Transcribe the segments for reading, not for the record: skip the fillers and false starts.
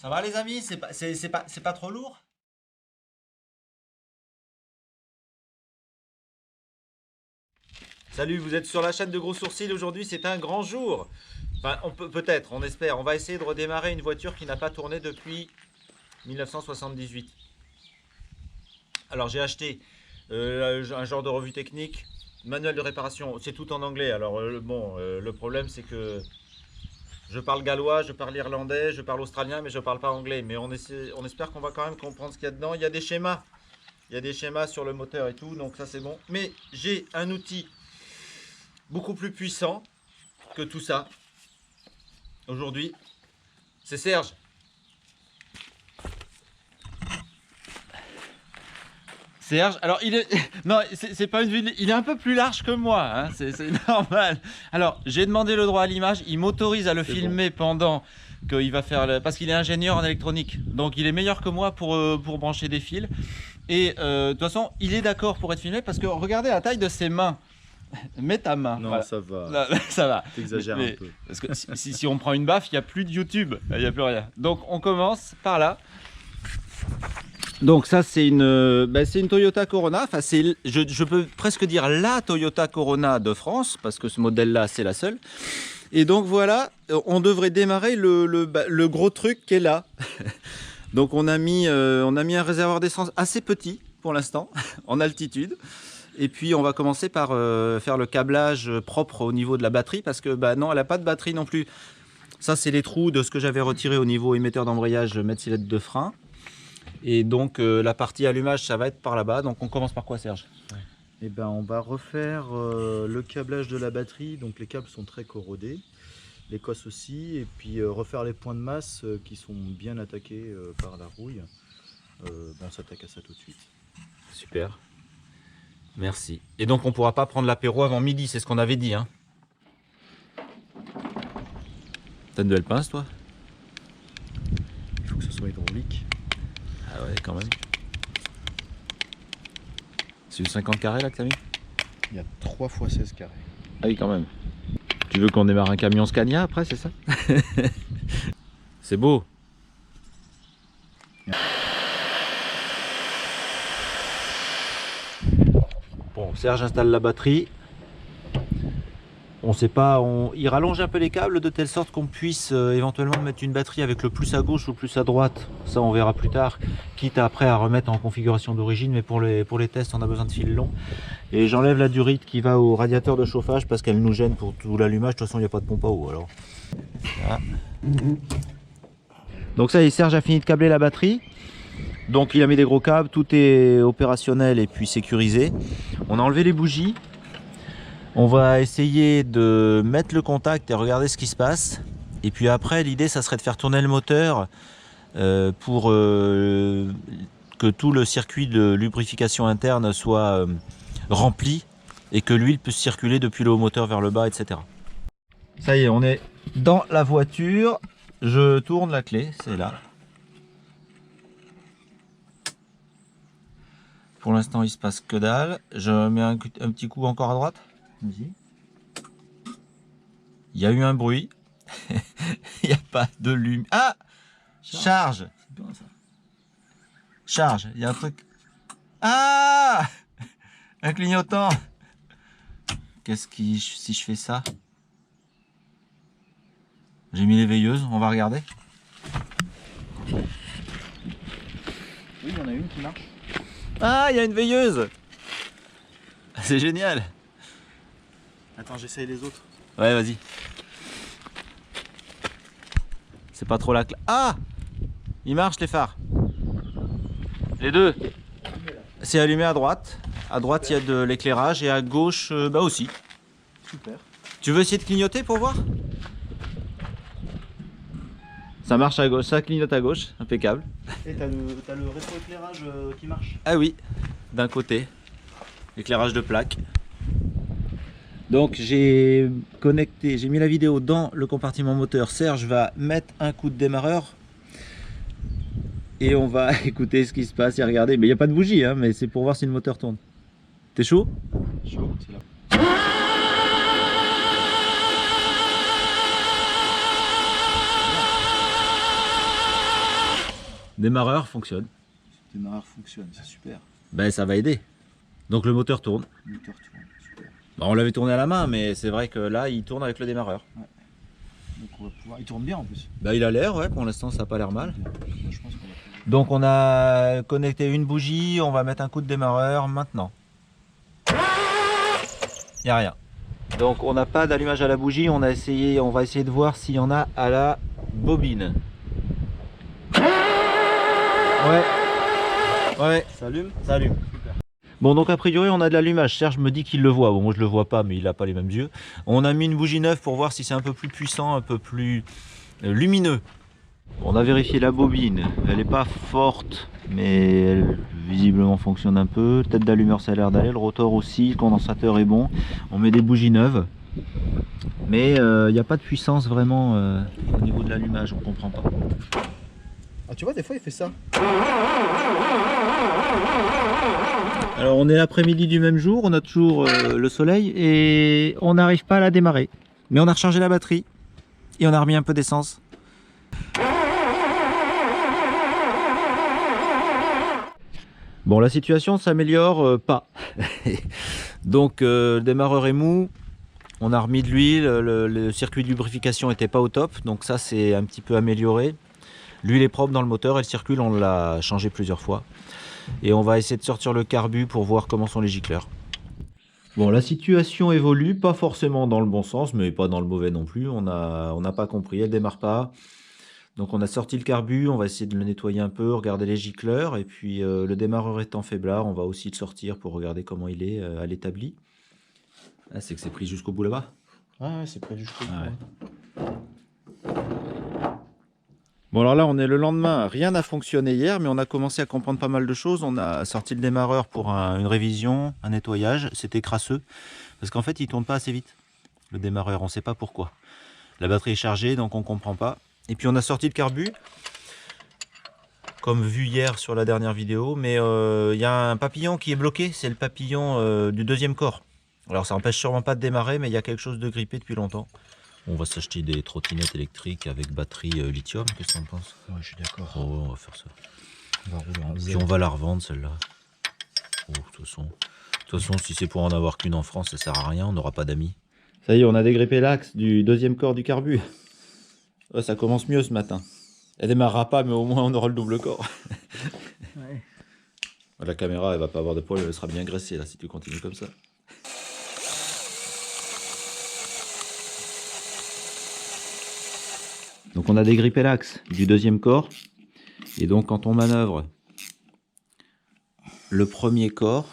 Ça va les amis? C'est pas trop lourd? Salut, vous êtes sur la chaîne de Gros Sourcils. Aujourd'hui, c'est un grand jour. Enfin, on peut-être, on espère. On va essayer de redémarrer une voiture qui n'a pas tourné depuis 1978. Alors, j'ai acheté un genre de revue technique, manuel de réparation. C'est tout en anglais. Alors, le problème, c'est que je parle gallois, je parle irlandais, je parle australien, mais je ne parle pas anglais. Mais on espère qu'on va quand même comprendre ce qu'il y a dedans. Il y a des schémas. Il y a des schémas sur le moteur et tout, donc ça c'est bon. Mais j'ai un outil beaucoup plus puissant que tout ça. Aujourd'hui, c'est Serge. Serge, alors il est... Non, c'est pas une ville, il est un peu plus large que moi, hein, c'est normal. Alors, j'ai demandé le droit à l'image, il m'autorise à le filmer pendant qu'il va faire... Parce qu'il est ingénieur en électronique, donc il est meilleur que moi pour brancher des fils. Et de toute façon, il est d'accord pour être filmé parce que regardez la taille de ses mains. Mets ta main. Non, voilà. ça va. Là, ça va. T'exagères un peu. Parce que si on prend une baffe, il n'y a plus de YouTube. Il n'y a plus rien. Donc, on commence par là. Donc, ça, c'est une Toyota Corona. Enfin, je peux presque dire la Toyota Corona de France parce que ce modèle-là, c'est la seule. Et donc, voilà, on devrait démarrer le gros truc qui est là. Donc on a mis un réservoir d'essence assez petit pour l'instant, en altitude. Et puis on va commencer par faire le câblage propre au niveau de la batterie parce que non, elle n'a pas de batterie non plus. Ça c'est les trous de ce que j'avais retiré au niveau émetteur d'embrayage, mètre-silette de frein. Et donc la partie allumage, ça va être par là-bas. Donc on commence par quoi Serge? Eh ben, on va refaire le câblage de la batterie. Donc les câbles sont très corrodés. Les cosses aussi, et puis refaire les points de masse qui sont bien attaqués par la rouille. On s'attaque à ça tout de suite. Super, merci. Et donc on pourra pas prendre l'apéro avant midi, c'est ce qu'on avait dit, hein. T'as une nouvelle pince toi? Il faut que ce soit hydraulique. Ah ouais, quand même. C'est du 50 carrés là que t'as mis? Il y a 3 x 16 carrés. Ah oui, quand même. Tu veux qu'on démarre un camion Scania après, c'est ça? C'est beau. Bon, Serge installe la batterie. On sait pas, il rallonge un peu les câbles de telle sorte qu'on puisse éventuellement mettre une batterie avec le plus à gauche ou le plus à droite. Ça, on verra plus tard, quitte après à remettre en configuration d'origine, mais pour les tests, on a besoin de fils longs. Et j'enlève la durite qui va au radiateur de chauffage parce qu'elle nous gêne pour tout l'allumage. De toute façon, il n'y a pas de pompe à eau. Alors. Voilà. Donc ça y est, Serge a fini de câbler la batterie. Donc il a mis des gros câbles, tout est opérationnel et puis sécurisé. On a enlevé les bougies. On va essayer de mettre le contact et regarder ce qui se passe. Et puis après, l'idée, ça serait de faire tourner le moteur pour que tout le circuit de lubrification interne soit rempli et que l'huile puisse circuler depuis le haut moteur vers le bas, etc. Ça y est, on est dans la voiture. Je tourne la clé, c'est là. Pour l'instant, il se passe que dalle. Je mets un petit coup encore à droite. Vas-y. Il y a eu un bruit. Il n'y a pas de lumière. Ah! Charge! C'est bien ça. Charge, il y a un truc. Ah! Un clignotant. Si je fais ça? J'ai mis les veilleuses, on va regarder. Oui, il y en a une qui marche. Ah, il y a une veilleuse! C'est génial! Attends, j'essaye les autres. Ouais, vas-y. C'est pas trop la classe. Ah! Il marche les phares. Les deux. C'est allumé à droite. À droite, il y a de l'éclairage et à gauche, aussi. Super. Tu veux essayer de clignoter pour voir? Ça marche à gauche, ça clignote à gauche, impeccable. Et t'as le rétroéclairage qui marche. Ah oui, d'un côté. Éclairage de plaque. Donc j'ai mis la vidéo dans le compartiment moteur. Serge va mettre un coup de démarreur et on va écouter ce qui se passe et regarder. Mais il n'y a pas de bougie, hein, mais c'est pour voir si le moteur tourne. T'es chaud? Chaud, c'est là. Démarreur fonctionne. Le démarreur fonctionne, c'est super. Ben ça va aider. Donc le moteur tourne. Le moteur tourne, super. Bah, on l'avait tourné à la main, mais c'est vrai que là il tourne avec le démarreur. Donc on va pouvoir... Il tourne bien en plus. Bah il a l'air, ouais, pour l'instant ça n'a pas l'air mal. Moi, je pense qu'on va pouvoir... Donc on a connecté une bougie, on va mettre un coup de démarreur maintenant. Il n'y a rien. Donc on n'a pas d'allumage à la bougie, on va essayer de voir s'il y en a à la bobine. Ouais, Ça allume? ça allume. Super. Bon, donc a priori on a de l'allumage. Serge me dit qu'il le voit. Bon, moi je le vois pas, mais il n'a pas les mêmes yeux. On a mis une bougie neuve pour voir si c'est un peu plus puissant, un peu plus lumineux. On a vérifié la bobine, elle n'est pas forte, mais elle visiblement fonctionne un peu. Tête d'allumeur ça a l'air d'aller, le rotor aussi, le condensateur est bon. On met des bougies neuves, mais il n'y a pas de puissance vraiment au niveau de l'allumage, on comprend pas. Ah tu vois, des fois il fait ça. Alors on est l'après-midi du même jour, on a toujours le soleil et on n'arrive pas à la démarrer. Mais on a rechargé la batterie et on a remis un peu d'essence. Bon, la situation s'améliore pas. Donc le démarreur est mou, on a remis de l'huile, le circuit de lubrification n'était pas au top, donc ça c'est un petit peu amélioré. L'huile est propre dans le moteur et le circuit on l'a changé plusieurs fois. Et on va essayer de sortir le carbu pour voir comment sont les gicleurs. Bon, la situation évolue, pas forcément dans le bon sens, mais pas dans le mauvais non plus. On n'a pas compris, elle démarre pas. Donc on a sorti le carbu, on va essayer de le nettoyer un peu, regarder les gicleurs, et puis le démarreur étant faiblard, on va aussi le sortir pour regarder comment il est à l'établi. Ah, c'est que c'est pris jusqu'au bout là-bas. Ah ouais, c'est près jusqu'au bout. Ouais. Bon alors là on est le lendemain, rien n'a fonctionné hier, mais on a commencé à comprendre pas mal de choses. On a sorti le démarreur pour une révision, un nettoyage, c'était crasseux, parce qu'en fait il tourne pas assez vite, le démarreur, on ne sait pas pourquoi. La batterie est chargée, donc on comprend pas. Et puis on a sorti le carbu, comme vu hier sur la dernière vidéo, mais il y a un papillon qui est bloqué, c'est le papillon du deuxième corps. Alors ça n'empêche sûrement pas de démarrer, mais il y a quelque chose de grippé depuis longtemps. On va s'acheter des trottinettes électriques avec batterie lithium, qu'est-ce que tu en penses? Ouais, je suis d'accord. Oh, on va faire ça. On va rouler en Puis Z. on va la revendre celle-là. Oh, de toute façon, si c'est pour en avoir qu'une en France, ça sert à rien, on n'aura pas d'amis. Ça y est, on a dégrippé l'axe du deuxième corps du carbu. Ouais, ça commence mieux ce matin. Elle démarrera pas, mais au moins on aura le double corps. Ouais. La caméra, elle va pas avoir de poils, elle sera bien graissée là si tu continues comme ça. Donc on a dégrippé l'axe du deuxième corps. Et donc quand on manœuvre le premier corps,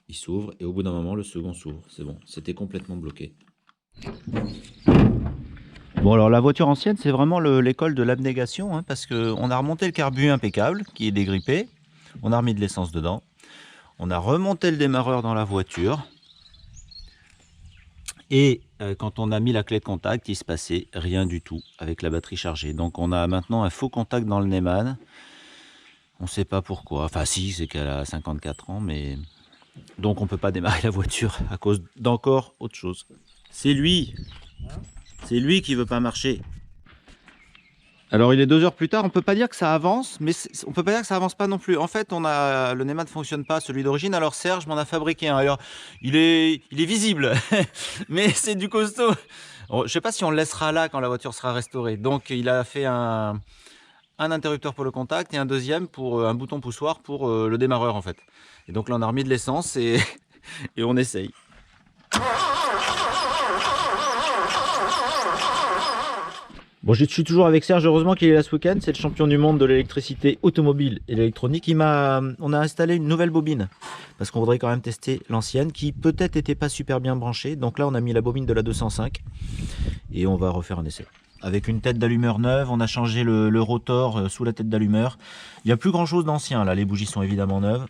il s'ouvre et au bout d'un moment le second s'ouvre. C'est bon, c'était complètement bloqué. Bon alors la voiture ancienne c'est vraiment l'école de l'abnégation hein, parce qu'on a remonté le carbu impeccable qui est dégrippé. On a remis de l'essence dedans. On a remonté le démarreur dans la voiture. Et quand on a mis la clé de contact, il se passait rien du tout avec la batterie chargée. Donc on a maintenant un faux contact dans le Neyman. On ne sait pas pourquoi. Enfin si, c'est qu'elle a 54 ans, mais... Donc on ne peut pas démarrer la voiture à cause d'encore autre chose. C'est lui. C'est lui qui veut pas marcher. Alors il est 2 heures plus tard, on peut pas dire que ça avance, mais on peut pas dire que ça avance pas non plus. En fait, le Neyman ne fonctionne pas, celui d'origine. Alors Serge m'en a fabriqué un. Alors il est visible, mais c'est du costaud. Je sais pas si on le laissera là quand la voiture sera restaurée. Donc il a fait un interrupteur pour le contact et un deuxième pour un bouton poussoir pour le démarreur en fait. Et donc là on a remis de l'essence et on essaye. Bon, je suis toujours avec Serge, heureusement qu'il est là ce week-end, c'est le champion du monde de l'électricité automobile et l'électronique. On a installé une nouvelle bobine, parce qu'on voudrait quand même tester l'ancienne, qui peut-être n'était pas super bien branchée. Donc là, on a mis la bobine de la 205, et on va refaire un essai. Avec une tête d'allumeur neuve, on a changé le rotor sous la tête d'allumeur. Il n'y a plus grand-chose d'ancien, là, les bougies sont évidemment neuves.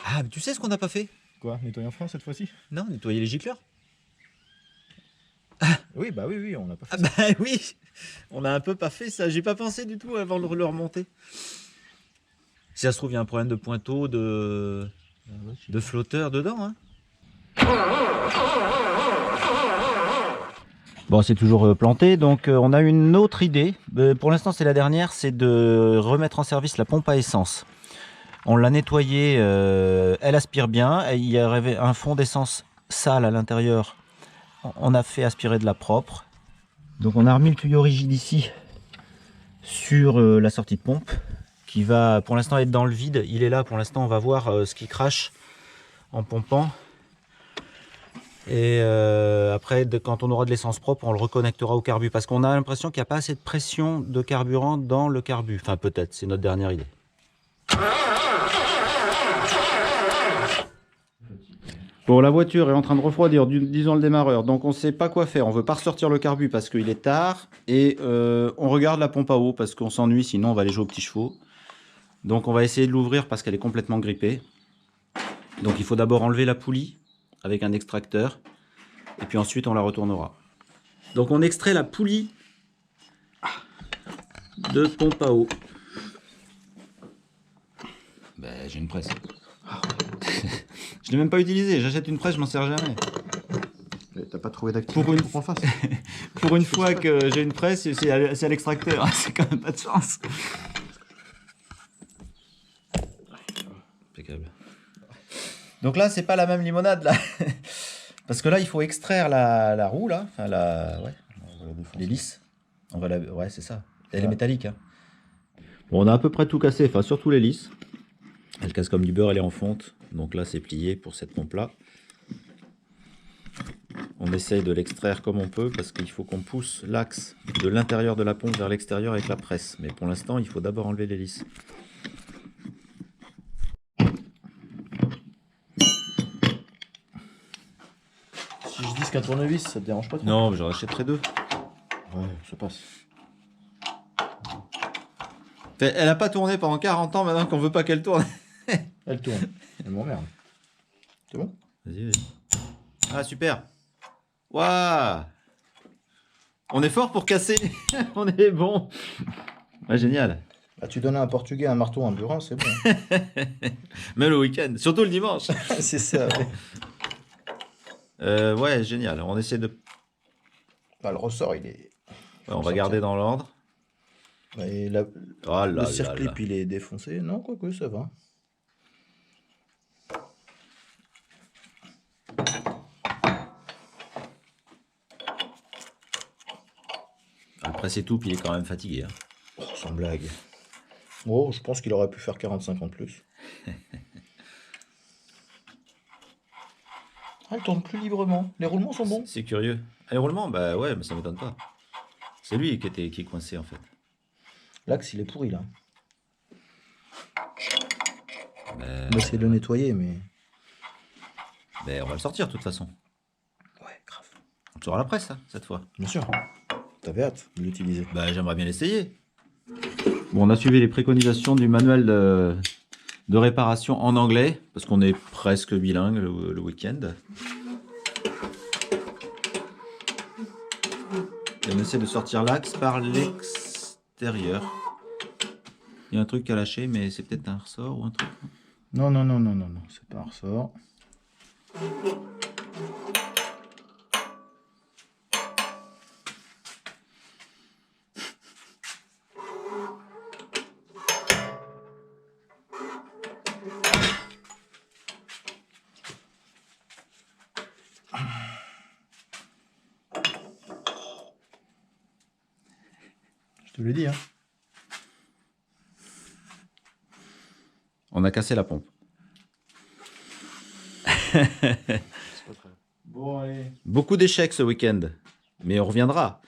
Ah, mais tu sais ce qu'on n'a pas fait? Quoi, nettoyer en France cette fois-ci? Non, nettoyer les gicleurs. Oui, bah oui, on n'a pas fait Ah bah oui, on a un peu pas fait ça, j'ai pas pensé du tout avant de le remonter. Si ça se trouve, il y a un problème de pointeau, de flotteur dedans. Hein. Bon, c'est toujours planté, donc on a une autre idée. Pour l'instant, c'est la dernière, c'est de remettre en service la pompe à essence. On l'a nettoyée, elle aspire bien. Il y avait un fond d'essence sale à l'intérieur. On a fait aspirer de la propre. Donc on a remis le tuyau rigide ici sur la sortie de pompe qui va pour l'instant être dans le vide. Il est là pour l'instant, on va voir ce qui crache en pompant. Et après, quand on aura de l'essence propre, on le reconnectera au carbu. Parce qu'on a l'impression qu'il n'y a pas assez de pression de carburant dans le carbu. Enfin peut-être, c'est notre dernière idée. Bon, la voiture est en train de refroidir, disons le démarreur. Donc on ne sait pas quoi faire. On veut pas ressortir le carbu parce qu'il est tard. Et on regarde la pompe à eau parce qu'on s'ennuie, sinon on va aller jouer aux petits chevaux. Donc on va essayer de l'ouvrir parce qu'elle est complètement grippée. Donc il faut d'abord enlever la poulie avec un extracteur. Et puis ensuite on la retournera. Donc on extrait la poulie de pompe à eau. Ben, j'ai une presse. Je l'ai même pas utilisé, j'achète une presse, je m'en sers jamais. T'as pas trouvé d'activité pour qu'on le fasse. Pour une fois que j'ai une presse, c'est à l'extracteur, c'est quand même pas de chance. Impeccable. Donc là, c'est pas la même limonade là. Parce que là, il faut extraire la roue là, enfin l'hélice. Ouais, c'est ça. Elle est métallique. Hein. Bon, on a à peu près tout cassé, enfin surtout l'hélice. Elle casse comme du beurre, elle est en fonte. Donc là, c'est plié pour cette pompe-là. On essaye de l'extraire comme on peut parce qu'il faut qu'on pousse l'axe de l'intérieur de la pompe vers l'extérieur avec la presse. Mais pour l'instant, il faut d'abord enlever l'hélice. Si je dis qu'un tournevis, ça te dérange pas trop? Non, j'en achèterai deux. Ouais, ça passe. Elle n'a pas tourné pendant 40 ans maintenant qu'on veut pas qu'elle tourne. Elle tourne. Elle m'emmerde. C'est bon? Vas-y, vas-y. Ah, super. Waouh. On est fort pour casser. On est bon. Ouais, génial. Bah, tu donnes à un Portugais un marteau, un burin, c'est bon. Même le week-end, surtout le dimanche. C'est ça. Ouais. Ouais, génial. On essaie de... Bah, le ressort, il est... Ouais, on va garder dans l'ordre. Et Oh là le là circlip, là. il est défoncé. Non, quoique, ça va. Après, c'est tout, puis il est quand même fatigué. Hein. Oh, sans blague. Oh, je pense qu'il aurait pu faire 45 ans de plus. Ah, elle tourne plus librement. Les roulements sont bons. C'est curieux. Ah, les roulements, bah ouais, mais ça m'étonne pas. C'est lui qui est coincé en fait. L'axe, il est pourri là. Mais... On va essayer de le nettoyer, mais... on va le sortir de toute façon. Ouais, grave. On sera la presse, hein, cette fois. Bien sûr. T'avais hâte de l'utiliser. Bah, j'aimerais bien l'essayer. Bon, on a suivi les préconisations du manuel de réparation en anglais, parce qu'on est presque bilingue le week-end. Et on essaie de sortir l'axe par l'extérieur. Il y a un truc à lâcher, mais c'est peut-être un ressort ou un truc. Non, non, non, non, non, non, c'est pas un ressort. Je te l'ai dit, hein. On a cassé la pompe. Bon, allez. Beaucoup d'échecs ce week-end, mais on reviendra.